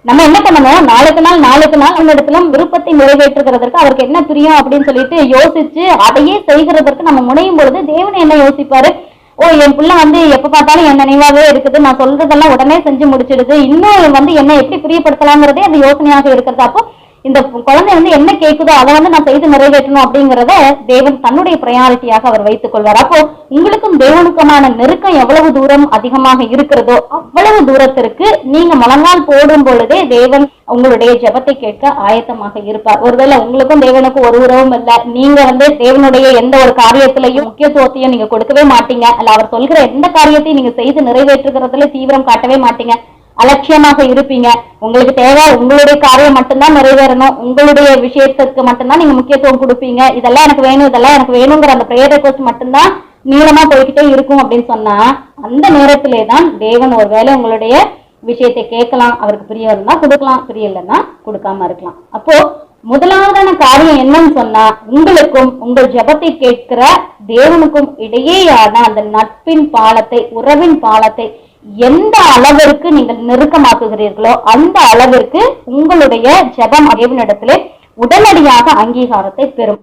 நம்ம என்ன பண்ணணும், நாளுக்கு நாள் அந்த இடத்துல விருப்பத்தை நிறைவேற்றுகிறதற்கு அவருக்கு என்ன பிரியம் அப்படின்னு சொல்லிட்டு யோசிச்சு அதையே செய்கிறதற்கு நம்ம முனையும் பொழுது தேவன் என்ன யோசிப்பாரு, ஓ என் புள்ள எப்ப பார்த்தாலும் என் நினைவாவே இருக்குது, நான் சொல்றதெல்லாம் உடனே செஞ்சு முடிச்சிடுது, இன்னும் என்ன எப்படி பிரியப்படுத்தலாங்கிறதே அந்த யோசனையாக இருக்கிறது. அப்போ இந்த குழந்தை என்ன கேட்குதோ அதை நான் செய்து நிறைவேற்றணும் அப்படிங்கிறத தேவன் தன்னுடைய பிரையாரிட்டியாக அவர் வைத்துக் கொள்வார். அப்போ உங்களுக்கும் தேவனுக்குமான நெருக்கம் எவ்வளவு தூரம் அதிகமாக இருக்கிறதோ அவ்வளவு தூரத்திற்கு நீங்க முழங்கால் போடும் பொழுதே தேவன் உங்களுடைய ஜெபத்தை கேட்க ஆயத்தமாக இருப்பார். ஒருவேளை உங்களுக்கும் தேவனுக்கும் ஒரு உறவும் இல்ல, நீங்க தேவனுடைய எந்த ஒரு காரியத்திலையும் முக்கியத்துவத்தையும் நீங்க கொடுக்கவே மாட்டீங்க, அல்ல அவர் சொல்கிற எந்த காரியத்தையும் நீங்க செய்து நிறைவேற்றுகிறதுல தீவிரம் காட்டவே மாட்டீங்க, அலட்சியமாக இருப்பீங்க. உங்களுக்கு தேவை உங்களுடைய காரியம் மட்டும்தான் நிறைவேறணும், உங்களுடைய விஷயத்துக்கு மட்டும்தான் நீங்க முக்கியத்துவம் கொடுப்பீங்க, இதெல்லாம் எனக்கு வேணும் இதெல்லாம் எனக்கு வேணுங்கிற அந்த பிரேயர் ரெக்வெஸ்ட் மட்டும்தான் நீளமா போய்கிட்டே இருக்கும் அப்படின்னு சொன்னா அந்த நேரத்திலே தான் தேவன் ஒருவேளை உங்களுடைய விஷயத்தை கேட்கலாம், அவருக்கு பிரியம் இருந்தா கொடுக்கலாம், பிரியம் இல்லைன்னா கொடுக்காம இருக்கலாம். அப்போ முதலாவதான காரியம் என்னன்னு சொன்னா, உங்களுக்கும் உங்கள் ஜெபத்தை கேட்கிற தேவனுக்கும் இடையேயான அந்த நட்பின் பாலத்தை, உறவின் பாலத்தை எந்த அளவிற்கு நீங்கள் நெருக்கமாக்குகிறீர்களோ அந்த அளவிற்கு உங்களுடைய ஜெபம் தேவனிடத்திலே உடனடியாக அங்கீகாரத்தை பெறும்.